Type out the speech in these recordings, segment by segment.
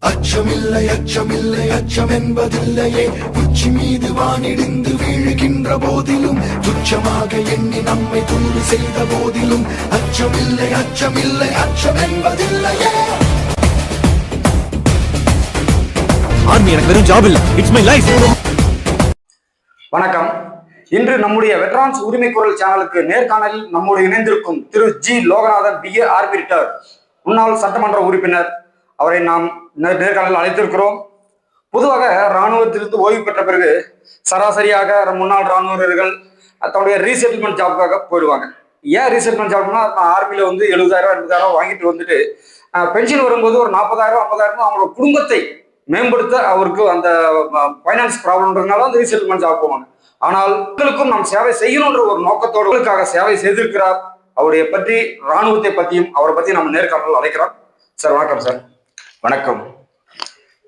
அச்சமில்லை அச்சமில்லை அச்சம் என்பதில்லையே உச்சி மீது வானிடிந்து வீழுகின்ற போதிலும் துச்சமாக எண்ணி நம்மை தூது செய்த போதிலும் அச்சமில்லை அச்சமில்லை அச்சம் என்பதில்லையே. ஆர்மி எனக்கு வெறும் ஜாப் இல்ல, இட்ஸ் மை லைஃப். வணக்கம். இன்று நம்முடைய வெட்டரான்ஸ் உரிமை குரல் சேனலுக்கு நேர்காணலில் நம்மோடு இணைந்திருக்கும் திரு G Loganathan BA army retired முன்னாள் சட்டமன்ற உறுப்பினர். அவரை நாம் நேர்காணலில் அழைத்திருக்கிறோம். பொதுவாக இராணுவத்திலிருந்து ஓய்வு பெற்ற பிறகு சராசரியாக முன்னாள் இராணுவ வீரர்கள் தன்னுடைய ரீசெட்டில்மெண்ட் ஜாப்புக்காக போயிடுவாங்க. ஏன் ரீசெட்டில்மெண்ட் ஜாப்னா, ஆர்மியில் 70,000 80,000 வாங்கிட்டு வந்துட்டு பென்ஷன் வரும்போது ஒரு 40,000 50,000 அவங்களோட குடும்பத்தை மேம்படுத்த அவருக்கு அந்த ஃபைனான்ஸ் ப்ராப்ளம்ன்றதுனால அந்த ரீசெட்டில்மெண்ட் ஜாப் போவாங்க. ஆனால் மக்களுக்கும் நாம் சேவை செய்யணுன்ற ஒரு நோக்கத்தோடு சேவை செய்திருக்கிறார். அவருடைய பற்றி இராணுவத்தை பற்றியும் அவரை பற்றி நம்ம நேர்காணல் அழைக்கிறோம். சார் வணக்கம். சார் வணக்கம்.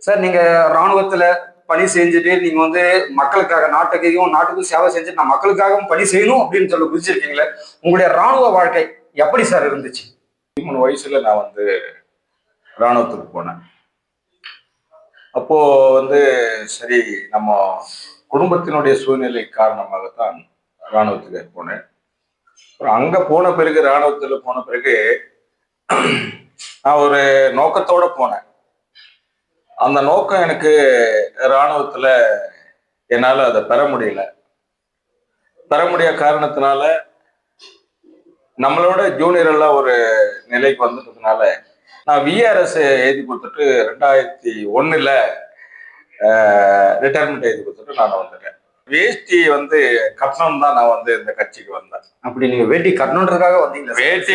சார், நீங்க இராணுவத்துல பணி செஞ்சுட்டு நீங்க மக்களுக்காக நாட்டுக்கும் சேவை செஞ்சுட்டு நான் மக்களுக்காகவும் பணி செய்யணும் அப்படின்னு சொல்லி குதிச்சிருக்கீங்களே, உங்களுடைய இராணுவ வாழ்க்கை எப்படி சார் இருந்துச்சு? 13 வயசுல நான் இராணுவத்துக்கு போனேன். அப்போ சரி, நம்ம குடும்பத்தினுடைய சூழ்நிலை காரணமாகத்தான் இராணுவத்துக்கு போனேன். அப்புறம் அங்க போன பிறகு இராணுவத்துல போன பிறகு நான் ஒரு நோக்கத்தோட போனேன். அந்த நோக்கம் எனக்கு இராணுவத்துல என்னால அதை பெற முடியாத காரணத்தினால நம்மளோட ஜூனியர் எல்லாம் ஒரு நிலைக்கு வந்துட்டதுனால நான் VRS எழுதி கொடுத்துட்டு 2001 ரிட்டையர்மெண்ட் எழுதி கொடுத்துட்டு நான் வந்துட்டேன். வேஷ்டி கட்டணம் தான் நான் இந்த கட்சிக்கு வந்தேன். அப்படி நீங்க வேட்டி கட்டணுன்றதுக்காக வந்தீங்களா? வேட்டி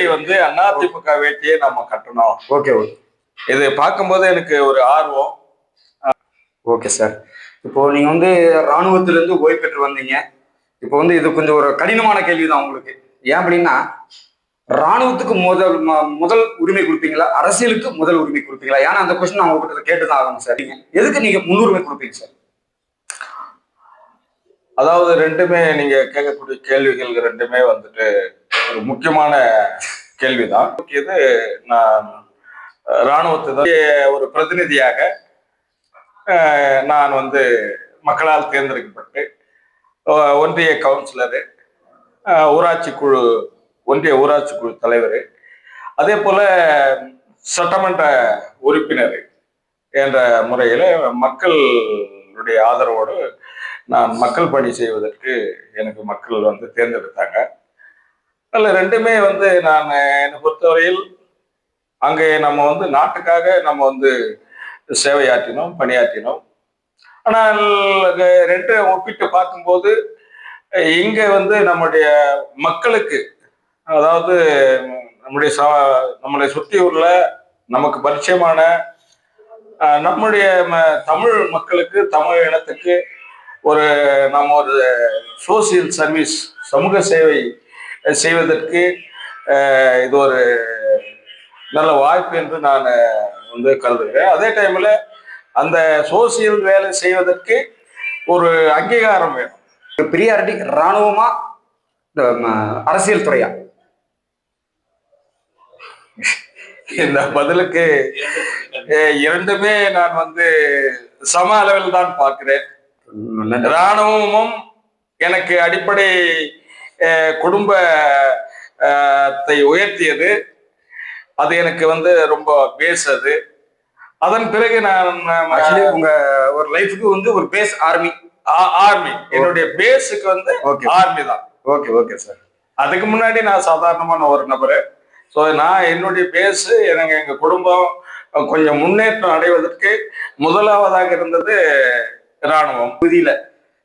அதிமுக வேட்டியே நம்ம கட்டணும். ஓகே. இது பார்க்கும்போது எனக்கு ஒரு ஆர்வம். Okay sir. இப்போ நீங்க இராணுவத்திலிருந்து ஓய்வு பெற்று வந்தீங்க. இப்போ இது கொஞ்சம் ஒரு கடினமான கேள்விதான் உங்களுக்கு. ஏன் அப்படின்னா, இராணுவத்துக்கு முதல் உரிமை கொடுப்பீங்களா, அரசியலுக்கு முதல் உரிமை கொடுப்பீங்களா? ஏன்னா அந்த கொஸ்டின் நான் உங்ககிட்ட கேட்டுதான் ஆகணும் சார். எதுக்கு நீங்க முன்னுரிமை கொடுப்பீங்க சார்? அதாவது ரெண்டுமே நீங்க கேட்கக்கூடிய கேள்விகள் ரெண்டுமே ஒரு முக்கியமான கேள்விதான். இது நான் இராணுவத்தை ஒரு பிரதிநிதியாக நான் மக்களால் தேர்ந்தெடுக்கப்பட்டு ஒன்றிய கவுன்சிலரு, ஒன்றிய ஊராட்சி குழு தலைவர், அதே போல சட்டமன்ற உறுப்பினர் என்ற முறையில் மக்களுடைய ஆதரவோடு நான் மக்கள் பணி செய்வதற்கு எனக்கு மக்கள் தேர்ந்தெடுத்தாங்க. அதில் ரெண்டுமே நான் என்னை பொறுத்தவரையில் அங்கே நம்ம நாட்டுக்காக நம்ம சேவையாற்றினோம், பணியாற்றினோம். ஆனால் ரெண்டு ஒப்பிட்டு பார்க்கும்போது இங்கே நம்முடைய மக்களுக்கு, அதாவது நம்முடைய சுற்றியுள்ள நமக்கு பரிச்சயமான நம்முடைய தமிழ் மக்களுக்கு, தமிழ் இனத்துக்கு நம்ம ஒரு சோசியல் சர்வீஸ், சமூக சேவை செய்வதற்கு இது ஒரு நல்ல வாய்ப்பு என்று நான் கருதுகிறேன். அதே டைம்ல அந்த சோசியல் வேலை செய்வதற்கு ஒரு அங்கீகாரம் வேணும். பிரியாரிட்டி இராணுவமா அரசியல் துறையா? இந்த பதிலுக்கு இரண்டுமே நான் சம அளவில் தான் பார்க்கிறேன். இராணுவமும் எனக்கு அடிப்படை குடும்பத்தை உயர்த்தியது. அது எனக்கு ரொம்ப பேஸ். அதன் பிறகு நான் உங்க ஒரு லைஃபுக்கு ஒரு பேஸ் ஆர்மி. என்னுடைய பேஸுக்கு ஆர்மி தான். Okay sir. அதுக்கு முன்னாடி நான் சாதாரணமான ஒரு நபரு. ஸோ நான் என்னுடைய பேஸ், எங்க குடும்பம் கொஞ்சம் முன்னேற்றம் அடைவதற்கு முதலாவதாக இருந்தது இராணுவம். புதியில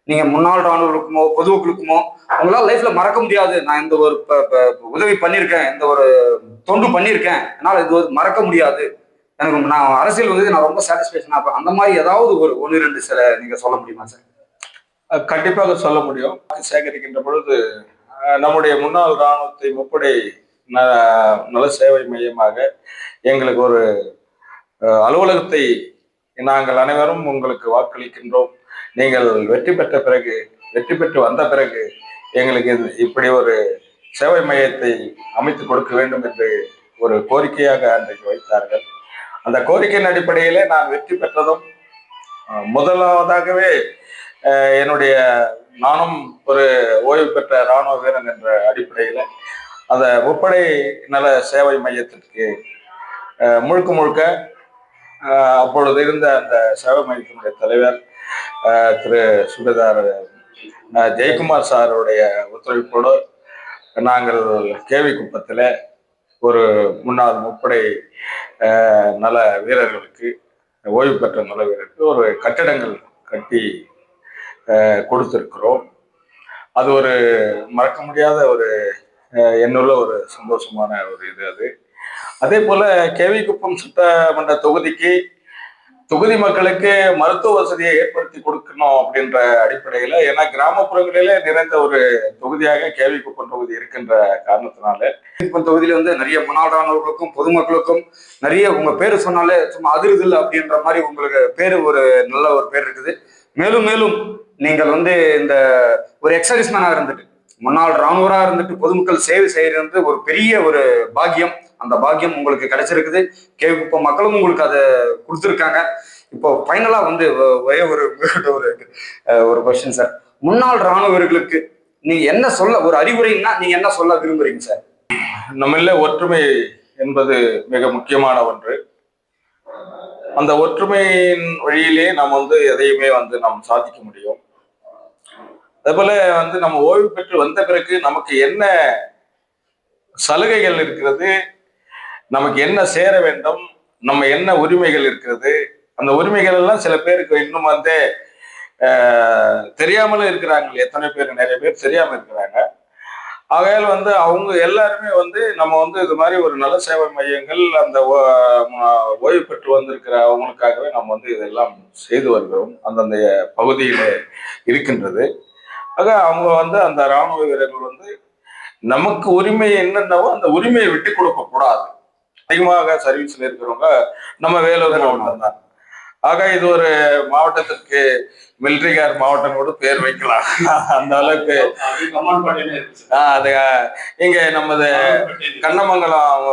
நீங்க முன்னாள் இராணுவர்களுக்குமோ பொதுமக்களுக்குமோ உங்களால லைஃப்ல மறக்க முடியாது, நான் இந்த ஒரு உதவி பண்ணியிருக்கேன், இந்த ஒரு தொண்டு பண்ணியிருக்கேன், என்னால் இது மறக்க முடியாது, எனக்கு நான் அரசியல் நான் ரொம்ப சாட்டிஸ்பேக்ஷனா இருப்பேன், அந்த மாதிரி ஏதாவது ஒரு 1-2 சில நீங்க சொல்ல முடியுமா சார்? கண்டிப்பாக சொல்ல முடியும். சேகரிக்கின்ற பொழுது நம்முடைய முன்னாள் இராணுவத்தை முப்படை நல சேவை மையமாக எங்களுக்கு ஒரு அலுவலகத்தை நாங்கள் அனைவரும் உங்களுக்கு வாக்களிக்கின்றோம். நீங்கள் வெற்றி பெற்று வந்த பிறகு எங்களுக்கு இப்படி ஒரு சேவை மையத்தை அமைத்து கொடுக்க வேண்டும் என்று ஒரு கோரிக்கையாக அன்றைக்கு வைத்தார்கள். அந்த கோரிக்கையின் அடிப்படையிலே நான் வெற்றி பெற்றதும் முதலாவதாகவே என்னுடைய நானும் ஒரு ஓய்வு பெற்ற இராணுவ வீரன் என்ற அடிப்படையில் அந்த முப்படை நல சேவை மையத்திற்கு முழுக்க முழுக்க அப்பொழுது இருந்த அந்த சேவை மையத்தினுடைய தலைவர் திரு சுபேதார் ஜெயக்குமார் சாருடைய ஒத்துழைப்போடு நாங்கள் கேவி குப்பத்தில் ஒரு முன்னாள் முப்படை நல வீரர்களுக்கு ஓய்வு பெற்ற நல வீரருக்கு ஒரு கட்டிடங்கள் கட்டி கொடுத்திருக்கிறோம். அது ஒரு மறக்க முடியாத ஒரு என்னுள்ள ஒரு சந்தோஷமான ஒரு இது. அதே போல கேவி குப்பம் சட்டமன்ற தொகுதி மக்களுக்கு மருத்துவ வசதியை ஏற்படுத்தி கொடுக்கணும் அப்படின்ற அடிப்படையில, ஏன்னா கிராமப்புறங்களிலே நிறைந்த ஒரு தொகுதியாக கேவி குப்பம் தொகுதி இருக்கின்ற காரணத்தினால குப்பம் தொகுதியில வந்து நிறைய முன்னாடானவர்களுக்கும் பொதுமக்களுக்கும் நிறைய உங்க பேரு சொன்னாலே சும்மா அதிருதில்லை அப்படின்ற மாதிரி உங்களுக்கு பேரு ஒரு நல்ல ஒரு பேர் இருக்குது. மேலும் மேலும் நீங்கள் வந்து இந்த ஒரு எக்ஸர்விஸ்மேனாக இருந்துட்டு முன்னாள் இராணுவராக இருந்துட்டு பொதுமக்கள் சேவை செய்யறது ஒரு பெரிய ஒரு பாக்கியம். அந்த பாக்கியம் உங்களுக்கு கிடைச்சிருக்குது. கேவி மக்களும் உங்களுக்கு அதை கொடுத்துருக்காங்க. இப்போ ஃபைனலா வந்து ஒரே ஒரு ஒரு கொஸ்டின் சார். முன்னாள் இராணுவர்களுக்கு நீங்க என்ன சொல்ல, ஒரு அறிவுரைன்னா நீங்க என்ன சொல்ல விரும்புறீங்க சார்? நம்மள ஒற்றுமை என்பது மிக முக்கியமான ஒன்று. அந்த ஒற்றுமையின் வழியிலே நாம் வந்து எதையுமே வந்து நாம் சாதிக்க முடியும். அதேபோல வந்து நம்ம ஓய்வு பெற்று வந்த பிறகு நமக்கு என்ன சலுகைகள் இருக்கிறது, நமக்கு என்ன சேர வேண்டும், நம்ம என்ன உரிமைகள் இருக்கிறது, அந்த உரிமைகள் எல்லாம் சில பேருக்கு இன்னும் வந்து தெரியாமலும் இருக்கிறாங்க. எத்தனை பேர், நிறைய பேர் தெரியாம இருக்கிறாங்க. ஆகையால் வந்து அவங்க எல்லாருமே வந்து நம்ம வந்து இது மாதிரி ஒரு நல சேவை மையங்கள் அந்த ஓய்வு பெற்று வந்திருக்கிற அவங்களுக்காகவே நம்ம வந்து இதெல்லாம் செய்து வருகிறோம். அந்தந்த பகுதியில இருக்கின்றது. ஆக அவங்க வந்து அந்த இராணுவ வீரர்கள் வந்து நமக்கு உரிமை என்னென்னவோ அந்த உரிமையை விட்டு கொடுக்க கூடாது. அதிகமாக சர்வீஸ்ல இருக்கிறவங்க நம்ம வேலூர் மாவட்டம் தான். ஆக இது ஒரு மாவட்டத்திற்கு மிலிட்ரிகார் மாவட்டம் கூட பேர் வைக்கலாம். அந்த அளவுக்கு அது இங்க நமது கண்ணமங்கலம்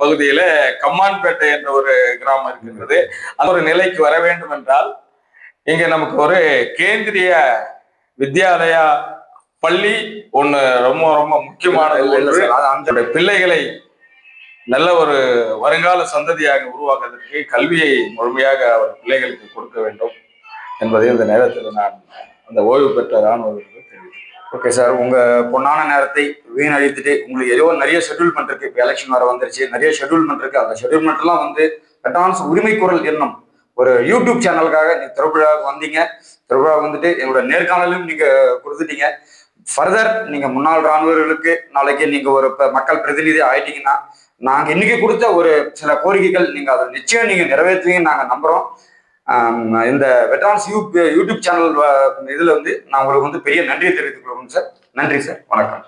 பகுதியில கம்மான்பேட்டை என்ற ஒரு கிராமம் இருக்கின்றது. அந்த ஒரு நிலைக்கு வர வேண்டும் என்றால் இங்க நமக்கு ஒரு கேந்திரிய வித்யாலயா பள்ளி ஒண்ணு ரொம்ப ரொம்ப முக்கியமான அந்த பிள்ளைகளை நல்ல ஒரு வருங்கால சந்ததியாக உருவாக்குவதற்கு கல்வியை முழுமையாக அவர் பிள்ளைகளுக்கு கொடுக்க வேண்டும் என்பதை இந்த நேரத்தில் நான் அந்த ஓய்வு பெற்ற இராணுவர்களுக்கு தெரிவித்தேன். ஓகே சார், உங்க பொன்னான நேரத்தை வீணழித்துட்டு உங்களுக்கு ஏதோ நிறைய ஷெட்யூல்மெண்ட் இருக்கு. இப்போ எலெக்ஷன் வர வந்துருச்சு, நிறைய ஷெட்யூல்மெண்ட் இருக்கு. அந்த ஷெட்யூல்மெண்ட்லாம் வந்து வெட்டரான்ஸ் உரிமை குரல் என்னும் ஒரு யூடியூப் சேனலுக்காக நீங்க திருவிழாவுக்கு வந்தீங்க. திருவிழா வந்துட்டு என்னோட நேர்காணலும் நீங்க கொடுத்துட்டீங்க. ஃபர்தர் நீங்க முன்னாள் இராணுவர்களுக்கு நாளைக்கு நீங்க ஒரு மக்கள் பிரதிநிதி ஆயிட்டீங்கன்னா நாங்க இன்னைக்கு கொடுத்த ஒரு சில கோரிக்கைகள் நீங்க அதை நிச்சயம் நீங்க நிறைவேற்றுவீங்கன்னு நாங்க நம்புறோம். இந்த வெட்டரான்ஸ் யூடியூப் சேனல் இதுல வந்து நான் உங்களுக்கு வந்து பெரிய நன்றியை தெரிவித்துக் கொள்வோம் சார். நன்றி சார், வணக்கம்.